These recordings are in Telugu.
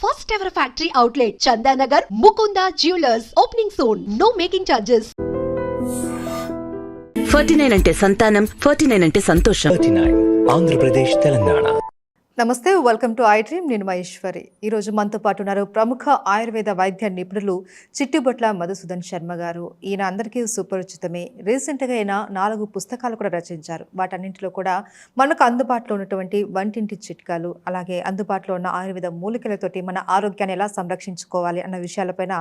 first ever factory outlet, Chandanagar, Mukunda Jewelers, opening soon. No making charges. 49 అంటే సంతానం, 49 అంటే సంతోషం. 39 ఆంధ్రప్రదేశ్ తెలంగాణ. నమస్తే, వెల్కమ్ టు ఐ డ్రీమ్. నేను మహేశ్వరి. ఈరోజు మనతో పాటు ఉన్నారు ప్రముఖ ఆయుర్వేద వైద్య నిపుణులు చిట్టిబొట్ల మధుసూదన్ శర్మ గారు. ఈయన అందరికీ సుపరిచితమే. రీసెంట్గా ఈయన 4 పుస్తకాలు కూడా రచించారు. వాటన్నింటిలో కూడా మనకు అందుబాటులో ఉన్నటువంటి వంటింటి చిట్కాలు, అలాగే అందుబాటులో ఉన్న ఆయుర్వేద మూలికలతోటి మన ఆరోగ్యాన్ని ఎలా సంరక్షించుకోవాలి అన్న విషయాలపైన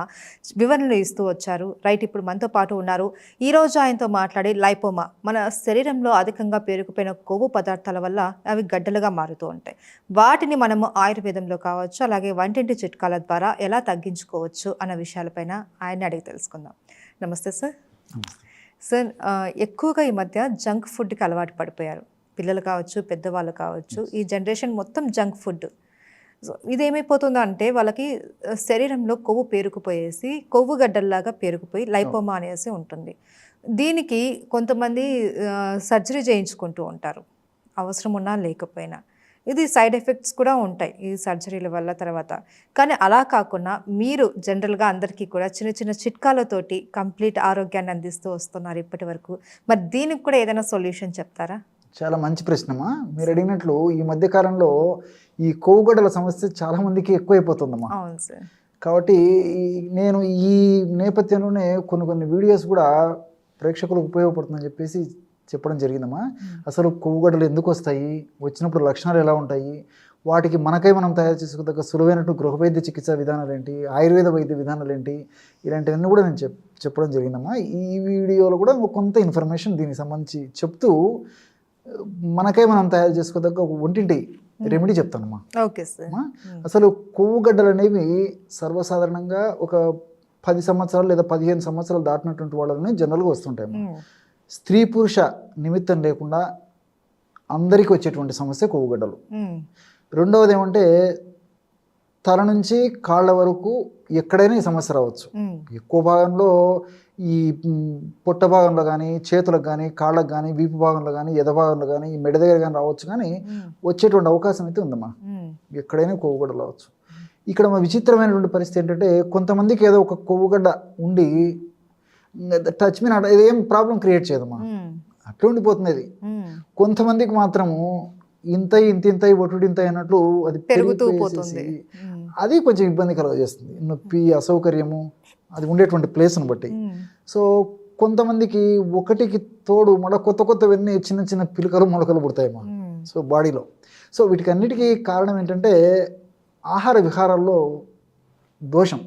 వివరణలు ఇస్తూ వచ్చారు. రైట్, ఇప్పుడు మనతో పాటు ఉన్నారు. ఈరోజు ఆయనతో మాట్లాడి లైపోమా, మన శరీరంలో అధికంగా పేరుకుపోయిన కొవ్వు పదార్థాల వల్ల అవి గడ్డలుగా మారుతూ ఉంటాయి. వాటిని మనము ఆయుర్వేదంలో కావచ్చు, అలాగే వంటింటి చిట్కాల ద్వారా ఎలా తగ్గించుకోవచ్చు అన్న విషయాలపైన ఆయన అడిగి తెలుసుకుందాం. నమస్తే సార్. సార్, ఎక్కువగా ఈ మధ్య జంక్ ఫుడ్కి అలవాటు పడిపోయారు. పిల్లలు కావచ్చు, పెద్దవాళ్ళు కావచ్చు. ఈ జనరేషన్ మొత్తం జంక్ ఫుడ్. ఇదేమైపోతుందో అంటే వాళ్ళకి శరీరంలో కొవ్వు పేరుకుపోయేసి కొవ్వు గడ్డల్లాగా పేరుకుపోయి లైపోమా అనేసి ఉంటుంది. దీనికి కొంతమంది సర్జరీ చేయించుకుంటూ ఉంటారు, అవసరం ఉన్నా లేకపోయినా. ఇది సైడ్ ఎఫెక్ట్స్ కూడా ఉంటాయి ఈ సర్జరీల వల్ల తర్వాత. కానీ అలా కాకుండా మీరు జనరల్గా అందరికీ కూడా చిన్న చిన్న చిట్కాలతోటి కంప్లీట్ ఆరోగ్యాన్ని అందిస్తూ వస్తున్నారు ఇప్పటి వరకు. మరి దీనికి కూడా ఏదైనా సొల్యూషన్ చెప్తారా? చాలా మంచి ప్రశ్నమా. మీరు అడిగినట్లు ఈ మధ్య కాలంలో ఈ కొవ్వుగడ్డల సమస్య చాలా మందికి ఎక్కువైపోతుందమ్మా. అవును సార్. కాబట్టి నేను ఈ నేపథ్యంలోనే కొన్ని వీడియోస్ కూడా ప్రేక్షకులకు ఉపయోగపడుతుందని చెప్పేసి చెప్పడం జరిగిందమ్మా. అసలు కొవ్వుగడ్డలు ఎందుకు వస్తాయి, వచ్చినప్పుడు లక్షణాలు ఎలా ఉంటాయి, వాటికి మనకై మనం తయారు చేసుకోదగ్గ సులువైనటువంటి గృహవైద్య చికిత్సా విధానాలు ఏంటి, ఆయుర్వేద వైద్య విధానాలు ఏంటి, ఇలాంటివన్నీ కూడా నేను చెప్పడం జరిగిందమ్మా. ఈ వీడియోలో కూడా కొంత ఇన్ఫర్మేషన్ దీనికి సంబంధించి చెప్తూ మనకై మనం తయారు చేసుకోదగ్గ ఒక ఒంటింటి రెమెడీ చెప్తానమ్మా. Okay sir. అసలు కొవ్వుగడ్డలు అనేవి సర్వసాధారణంగా ఒక 10 సంవత్సరాలు లేదా 15 సంవత్సరాలు దాటినటువంటి వాళ్ళని జనరల్గా వస్తుంటాయి. స్త్రీ పురుష నిమిత్తం లేకుండా అందరికీ వచ్చేటువంటి సమస్య కొవ్వుగడ్డలు. రెండవది ఏమంటే తల నుంచి కాళ్ళ వరకు ఎక్కడైనా ఈ సమస్య రావచ్చు. ఎక్కువ భాగంలో ఈ పొట్ట భాగంలో కానీ, చేతులకు కానీ, కాళ్ళకు కానీ, వీపు భాగంలో కానీ, ఎద భాగంలో కానీ, ఈ మెడ దగ్గర కానీ రావచ్చు. కానీ వచ్చేటువంటి అవకాశం అయితే ఉందమ్మా. ఎక్కడైనా కొవ్వుగడ్డలు రావచ్చు. ఇక్కడ మా విచిత్రమైనటువంటి పరిస్థితి ఏంటంటే కొంతమందికి ఏదో ఒక కొవ్వుగడ్డ ఉండి టచ్ మీ నాట్, ఇదేం ప్రాబ్లం క్రియేట్ చేయదమ్మా, అట్లా ఉండిపోతుంది అది. కొంతమందికి మాత్రము ఇంత ఒట్టుడు ఇంత అన్నట్లు అది పెరుగుతూ పోతుంది. అది కొంచెం ఇబ్బంది కలుగజేస్తుంది. నొప్పి, అసౌకర్యము అది ఉండేటువంటి ప్లేస్ను బట్టి. సో కొంతమందికి ఒకటికి తోడు మళ్ళీ కొత్తవన్నీ చిన్న చిన్న పిలకలు మొలకలు పుడతాయమ్మా సో బాడీలో. సో వీటికి అన్నిటికీ కారణం ఏంటంటే ఆహార విహారాల్లో దోషం.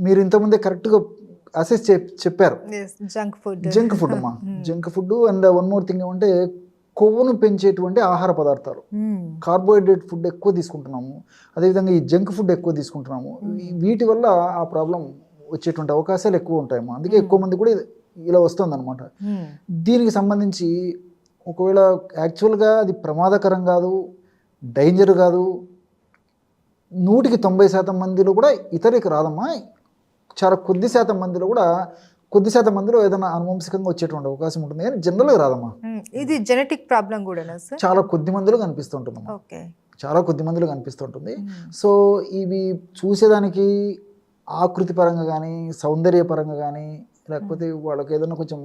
మీరు ఇంతకుముందే కరెక్ట్గా అసెస్ చెప్పారు. జంక్ ఫుడ్ అమ్మా, junk food. And one more thing ఏమంటే కొవ్వును పెంచేటువంటి ఆహార పదార్థాలు, కార్బోహైడ్రేట్ ఫుడ్ ఎక్కువ తీసుకుంటున్నాము, అదేవిధంగా ఈ జంక్ ఫుడ్ ఎక్కువ తీసుకుంటున్నాము. వీటి వల్ల ఆ ప్రాబ్లం వచ్చేటువంటి అవకాశాలు ఎక్కువ ఉంటాయమ్మా. అందుకే ఎక్కువ మంది కూడా ఇలా వస్తుంది అనమాట. దీనికి సంబంధించి ఒకవేళ యాక్చువల్గా అది ప్రమాదకరం కాదు, డేంజర్ కాదు, 100% మందిలో కూడా ఇతరులకు రాదమ్మా. చాలా కొద్ది శాతం మందిలో ఏదైనా అనువంశికంగా వచ్చేటువంటి అవకాశం ఉంటుంది, కానీ జనరల్గా రాదమ్మా. ఇది జెనెటిక్ ప్రాబ్లం కూడా చాలా కొద్ది మందిలో కనిపిస్తుంటుందమ్మా. చాలా కొద్ది మందిలో కనిపిస్తుంటుంది. సో ఇవి చూసేదానికి ఆకృతి పరంగా కానీ, సౌందర్య పరంగా కానీ, లేకపోతే వాళ్ళకి ఏదైనా కొంచెం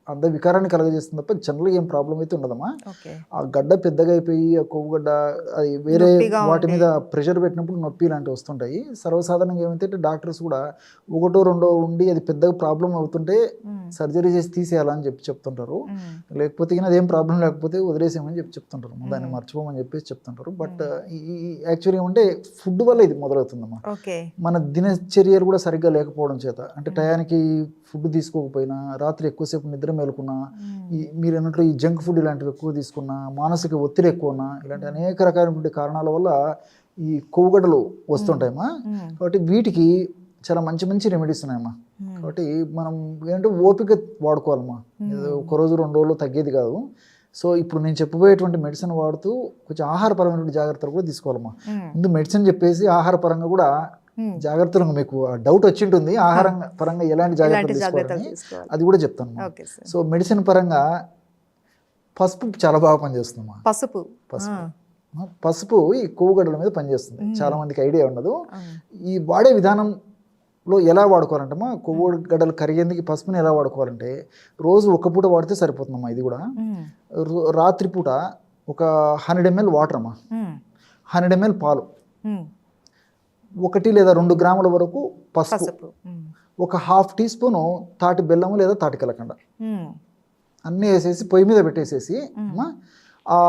అంద వికారాన్ని కలగజేస్తుంది తప్ప జనరల్గా ఏం ప్రాబ్లం అయితే ఉండదమ్మా. ఆ గడ్డ పెద్దగా అయిపోయి ఆ కొవ్వుగడ్డ అది వేరే వాటి మీద ప్రెషర్ పెట్టినప్పుడు నొప్పి ఇలాంటివి వస్తుంటాయి. సర్వసాధారణంగా ఏమైతే డాక్టర్స్ కూడా 1-2 ఉండి అది పెద్దగా ప్రాబ్లం అవుతుంటే సర్జరీ చేసి తీసేయాలని చెప్తుంటారు. లేకపోతే అదేం ప్రాబ్లం లేకపోతే వదిలేసేయమని చెప్తుంటారు, దాన్ని మర్చిపోమని చెప్పేసి చెప్తుంటారు. బట్ ఈ యాక్చువల్గా ఏమంటే ఫుడ్ వల్ల ఇది మొదలవుతుందమ్మా. మన దినచర్యలు కూడా సరిగ్గా లేకపోవడం చేత, అంటే టయానికి ఫుడ్ తీసుకోకపోయినా, రాత్రి ఎక్కువసేపు నిద్ర మేలుకున్నా, మీరు అన్నట్లు ఈ జంక్ ఫుడ్ ఇలాంటివి ఎక్కువ తీసుకున్నా, మానసిక ఒత్తిడి ఎక్కువ ఉన్నా, ఇలాంటి అనేక రకాలైన కారణాల వల్ల ఈ కొవ్వుగడ్డలు వస్తుంటాయమ్మా. కాబట్టి వీటికి చాలా మంచి రెమెడీస్ ఉన్నాయమ్మా. కాబట్టి మనం ఏంటంటే ఓపిక వాడుకోవాలమ్మా. ఒక రోజు 2 రోజులు తగ్గేది కాదు. సో ఇప్పుడు నేను చెప్పబోయేటువంటి మెడిసిన్ వాడుతూ కొంచెం ఆహారపరమైనటువంటి జాగ్రత్తలు కూడా తీసుకోవాలమ్మా. ముందు మెడిసిన్ చెప్పేసి ఆహార పరంగా కూడా జాగ్రత్తలు, మీకు డౌట్ వచ్చి ఉంటుంది ఆహారం పరంగా ఎలాంటి జాగ్రత్తలు తీసుకోవాలని, అది కూడా చెప్తాను. సో మెడిసిన్ పరంగా పసుపు చాలా బాగా పనిచేస్తుందమ్మా. పసుపు పసుపు ఈ కొవ్వు గడ్డల మీద పనిచేస్తుంది. చాలా మందికి ఐడియా ఉండదు. ఈ వాడే విధానంలో ఎలా వాడుకోవాలంటమ్మా, కొవ్వు గడ్డలు కరిగేందుకు పసుపుని ఎలా వాడుకోవాలంటే రోజు ఒక పూట వాడితే సరిపోతుందమ్మా. ఇది కూడా రాత్రిపూట ఒక 100 ml వాటర్ అమ్మా, 100 ml పాలు, 1 లేదా 2 గ్రాముల వరకు పసుపు, ఒక 1/2 టీ స్పూను తాటి బెల్లము లేదా తాటి కలకండ అన్నీ వేసేసి పొయ్యి మీద పెట్టేసేసి ఆ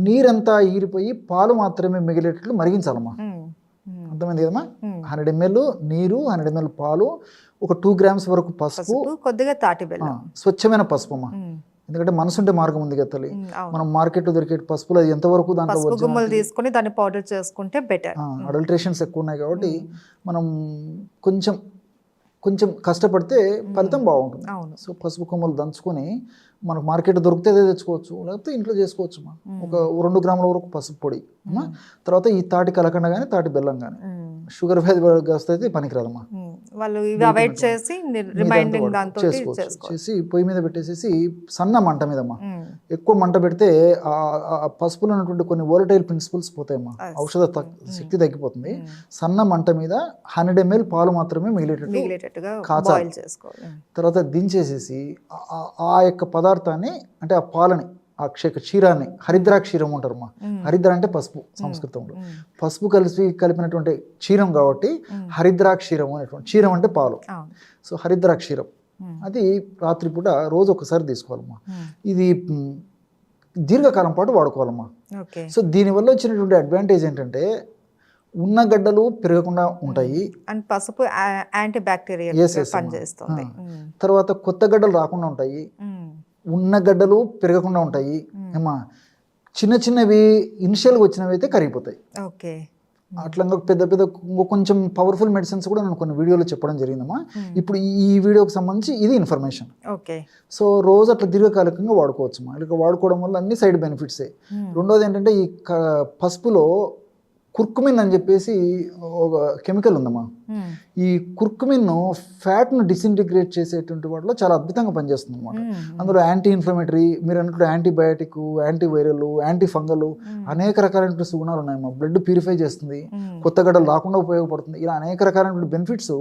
నీరంతా ఈరిపోయి పాలు మాత్రమే మిగిలేటట్లు మరిగించాలమ్మా. అర్థమైంది కదమ్మా? 100 ml నీరు, 100 ml పాలు, ఒక 2 grams వరకు పసుపు, కొద్దిగా తాటి బెల్లం, స్వచ్ఛమైన పసుపు అమ్మా. ఎందుకంటే మనసుంటే మార్గం ఉంది కదా తల్లి. మనం మార్కెట్లో దొరికే పసుపులు అది ఎంతవరకు దాంట్లో గుమ్మలు తీసుకొని దాన్ని పౌడర్ చేసుకుంటే బెటర్. అడల్ట్రేషన్స్ ఎక్కువ ఉన్నాయి కాబట్టి మనం కొంచెం కొంచెం కష్టపడితే ఫలితం బాగుంటుంది. సో పసుపు కొమ్మలు దంచుకొని మనకు మార్కెట్ దొరికితే అదే తెచ్చుకోవచ్చు, లేకపోతే ఇంట్లో చేసుకోవచ్చు. ఒక 2 గ్రాముల వరకు పసుపు పొడి, తర్వాత ఈ తాటి కలకండ కానీ తాటి బెల్లం కానీ. షుగర్ వ్యాధి వస్తే పనికిరాదమ్మా. వాళ్ళు ఇవి అవాయిడ్ చేసి రిమైండింగ్ దాంతో చేసి పొయ్యి మీద పెట్టేసేసి సన్న మంట మీదమ్మా. ఎక్కువ మంట పెడితే ఆ పసుపులో ఉన్నటువంటి కొన్ని వోలటైల్ ప్రిన్సిపల్స్ పోతాయమ్మా, ఔషధ శక్తి తగ్గిపోతుంది. సన్న మంట మీద 100 ml పాలు మాత్రమే మిగిలేటట్టుగా కాచాలి. తర్వాత దించేసేసి ఆ యొక్క పదార్థాన్ని అంటే ఆ పాలని, ఆ క్షీరాన్ని హరిద్రా క్షీరం అంటారమ్మా. హరిద్ర అంటే పసుపు సంస్కృతంలో. పసుపు కలిపినటువంటి క్షీరం కాబట్టి హరిద్రా క్షీరం అనేటువంటి, క్షీరం అంటే పాలు. సో హరిద్రా క్షీరం అది రాత్రిపూట రోజు ఒకసారి తీసుకోవాలమ్మా. ఇది దీర్ఘకాలం పాటు వాడుకోవాలమ్మా. సో దీనివల్ల వచ్చినటువంటి అడ్వాంటేజ్ ఏంటంటే ఉన్న గడ్డలు పెరగకుండా ఉంటాయి, అండ్ పసుపు యాంటీ బ్యాక్టీరియల్ పనిచేస్తుంది. తర్వాత కొత్త గడ్డలు రాకుండా ఉంటాయి, ఉన్న గడ్డలు పెరగకుండా ఉంటాయి ఏమా. చిన్న చిన్నవి ఇనిషియల్గా వచ్చినవి అయితే కరిగిపోతాయి. ఓకే. అట్లా పెద్ద పెద్ద కొంచెం పవర్ఫుల్ మెడిసిన్స్ కూడా నేను కొన్ని వీడియోలో చెప్పడం జరిగిందమ్మా. ఇప్పుడు ఈ వీడియోకి సంబంధించి ఇది ఇన్ఫర్మేషన్. ఓకే. సో రోజు అట్లా దీర్ఘకాలికంగా వాడుకోవచ్చమ్మా. ఇలా వాడుకోవడం వల్ల అన్ని సైడ్ బెనిఫిట్సే. రెండోది ఏంటంటే ఈ పసుపులో కుర్కుమిన్ అని చెప్పేసి ఒక కెమికల్ ఉందమ్మా. ఈ కుర్కుమిన్ ఫ్యాట్ను డిసింటిగ్రేట్ చేసేటువంటి వాటిలో చాలా అద్భుతంగా పనిచేస్తుంది అనమాట. అందులో యాంటీ ఇన్ఫ్లమేటరీ, మీరు అన్నట్టు యాంటీబయాటిక్, యాంటీవైరల్, యాంటీ ఫంగల్ అనేక రకాలైన గుణాలు ఉన్నాయమ్మా. బ్లడ్ ప్యూరిఫై చేస్తుంది, కొత్త గడ్డలు రాకుండా ఉపయోగపడుతుంది. ఇలా అనేక రకాలైనటువంటి బెనిఫిట్స్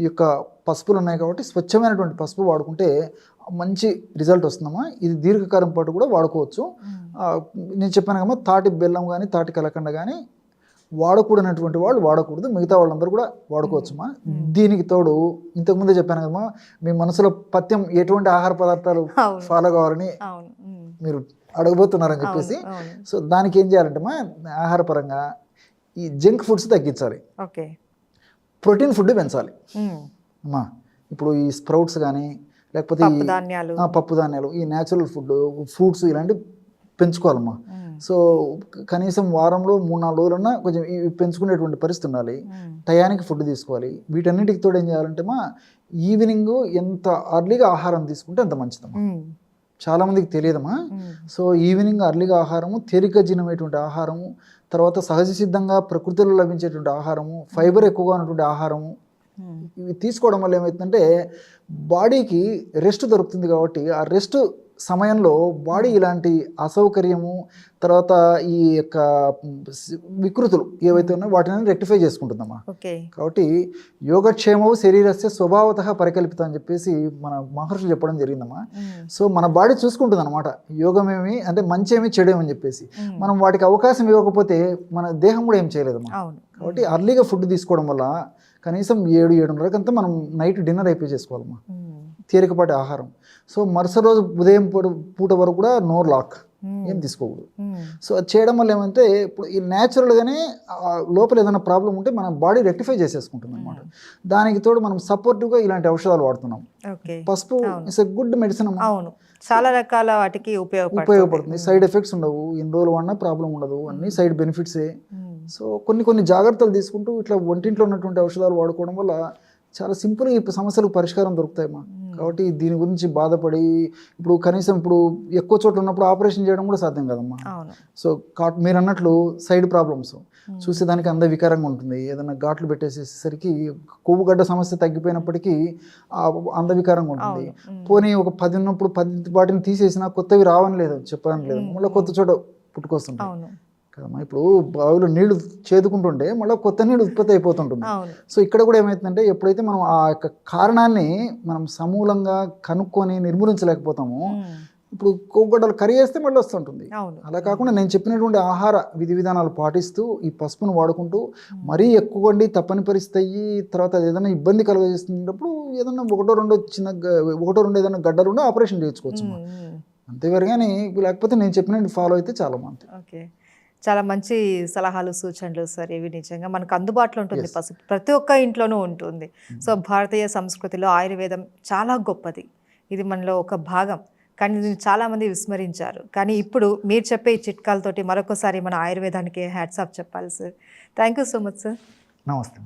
ఈ యొక్క పసుపులు ఉన్నాయి. కాబట్టి స్వచ్ఛమైనటువంటి పసుపు వాడుకుంటే మంచి రిజల్ట్ వస్తుందమ్మా. ఇది దీర్ఘకాలం పాటు కూడా వాడుకోవచ్చు. నేను చెప్పాను కమ్మా, తాటి బెల్లం కానీ తాటి కలకండ కానీ వాడకూడనటువంటి వాళ్ళు వాడకూడదు, మిగతా వాళ్ళందరూ కూడా వాడుకోవచ్చుమా. దీనికి తోడు ఇంతకుముందే చెప్పాను కదమ్మా, మీ మనసులో పథ్యం ఎటువంటి ఆహార పదార్థాలు ఫాలో కావాలని మీరు అడగబోతున్నారని చెప్పేసి. సో దానికి ఏం చేయాలంటే ఆహార పరంగా ఈ జంక్ ఫుడ్స్ తగ్గించాలి, ప్రోటీన్ ఫుడ్ పెంచాలి అమ్మా. ఇప్పుడు ఈ స్ప్రౌట్స్ కానీ లేకపోతే పప్పు ధాన్యాలు, ఈ న్యాచురల్ ఫుడ్, ఫ్రూట్స్ ఇలాంటివి పెంచుకోవాలమ్మా. సో కనీసం వారంలో 3-4 రోజులన్నా కొంచెం పెంచుకునేటువంటి పరిస్థితి ఉండాలి. టయానికి ఫుడ్ తీసుకోవాలి. వీటన్నిటికి తోడు ఏం చేయాలంటే ఈవినింగ్ ఎంత అర్లీగా ఆహారం తీసుకుంటే అంత మంచిదమ్మా. చాలా మందికి తెలియదమ్మా. సో ఈవినింగ్ అర్లీగా ఆహారము, తేలిక జీర్ణమైనటువంటి ఆహారము, తర్వాత సహజ సిద్ధంగా ప్రకృతిలో లభించేటువంటి ఆహారము, ఫైబర్ ఎక్కువగా ఉన్నటువంటి ఆహారము, ఇవి తీసుకోవడం వల్ల ఏమవుతుందంటే బాడీకి రెస్ట్ దొరుకుతుంది. కాబట్టి ఆ రెస్ట్ సమయంలో బాడీ ఇలాంటి అసౌకర్యము, తర్వాత ఈ యొక్క వికృతులు ఏవైతే ఉన్నాయో వాటిని రెక్టిఫై చేసుకుంటుందమ్మా. కాబట్టి యోగక్షేమవు శరీరస్య స్వభావతః పరికల్పితం అని చెప్పేసి మన మహర్షులు చెప్పడం జరిగిందమ్మా. సో మన బాడీ చూసుకుంటుంది అనమాట, యోగమేమి అంటే మంచేమి చెడేమని చెప్పేసి. మనం వాటికి అవకాశం ఇవ్వకపోతే మన దేహం కూడా ఏం చేయలేదమ్మా. కాబట్టి అర్లీగా ఫుడ్ తీసుకోవడం వల్ల కనీసం 7-7:30 మనం నైట్ డిన్నర్ అయిపోయి చేసుకోవాలమ్మా, తేలికపాటి ఆహారం. సో మరుసటి రోజు ఉదయం పూట వరకు కూడా నో లాక్, ఏం తీసుకోకూడదు. సో అది చేయడం వల్ల ఏమంటే ఇప్పుడు ఈ న్యాచురల్గానే లోపల ఏదైనా ప్రాబ్లం ఉంటే మన బాడీ రెక్టిఫై చేసేసుకుంటుంది అనమాట. దానికి తోడు మనం సపోర్టివ్గా ఇలాంటి ఔషధాలు వాడుతున్నాం. పసుపు ఇట్స్ ఎ గుడ్ మెడిసిన్ అమ్మా. చాలా రకాల వాటికి ఉపయోగపడుతుంది. సైడ్ ఎఫెక్ట్స్ ఉండవు, ఎన్ని రోజులు వాడినా ప్రాబ్లం ఉండదు, అన్ని సైడ్ బెనిఫిట్సే. సో కొన్ని జాగ్రత్తలు తీసుకుంటూ ఇట్లా ఒంటింట్లో ఉన్నటువంటి ఔషధాలు వాడుకోవడం వల్ల చాలా సింపుల్గా ఈ సమస్యలకు పరిష్కారం దొరుకుతాయమ్మా. కాబట్టి దీని గురించి బాధపడి ఇప్పుడు కనీసం ఇప్పుడు ఎక్కువ చోట్ల ఉన్నప్పుడు ఆపరేషన్ చేయడం కూడా సాధ్యం కదమ్మా. సో మీరు అన్నట్లు సైడ్ ప్రాబ్లమ్స్ చూసేదానికి అందవికారంగా ఉంటుంది. ఏదైనా ఘాట్లు పెట్టేసేసరికి కొవ్వుగడ్డ సమస్య తగ్గిపోయినప్పటికీ అందవికారంగా ఉంటుంది. పోనీ ఒక 10 ఉన్నప్పుడు 10 వాటిని తీసేసినా కొత్తవి రావని లేదు, చెప్పని లేదు, మళ్ళీ కొత్త చోట పుట్టుకొస్తుంటాయి. కదమ్మా ఇప్పుడు బావిలో నీళ్లు చేదుకుంటుంటే మళ్ళీ కొత్త నీళ్ళు ఉత్పత్తి అయిపోతుంటుంది. అవును. సో ఇక్కడ కూడా ఏమవుతుందంటే ఎప్పుడైతే మనం ఆ యొక్క కారణాన్ని మనం సమూలంగా కనుక్కొని నిర్మూలించలేకపోతామో ఇప్పుడు కొవ్వుగడ్డలు కరిగేస్తే మళ్ళీ వస్తుంటుంది. అవును. అలా కాకుండా నేను చెప్పినటువంటి ఆహార విధి విధానాలు పాటిస్తూ ఈ పసుపును వాడుకుంటూ మరీ ఎక్కువ వండి తప్పని పరిస్థితి అయ్యి తర్వాత అది ఏదైనా ఇబ్బంది కలుగజేస్తున్నప్పుడు ఏదైనా ఒకటో రెండో ఏదైనా గడ్డలు ఉండి ఆపరేషన్ చేయించుకోవచ్చు. అంతేవారు కానీ లేకపోతే నేను చెప్పినట్టు ఫాలో అయితే చాలా బాగుంటుంది. ఓకే, చాలా మంచి సలహాలు సూచనలు సార్. ఇవి నిజంగా మనకు అందుబాటులో ఉంటుంది. పసుపు ప్రతి ఒక్క ఇంట్లోనూ ఉంటుంది. సో భారతీయ సంస్కృతిలో ఆయుర్వేదం చాలా గొప్పది. ఇది మనలో ఒక భాగం. కానీ దీన్ని చాలామంది విస్మరించారు. కానీ ఇప్పుడు మీరు చెప్పే ఈ చిట్కాలతోటి మరొకసారి మన ఆయుర్వేదానికి హ్యాట్స్ ఆఫ్ చెప్పాలి sir. Thank you so much sir. నమస్తే.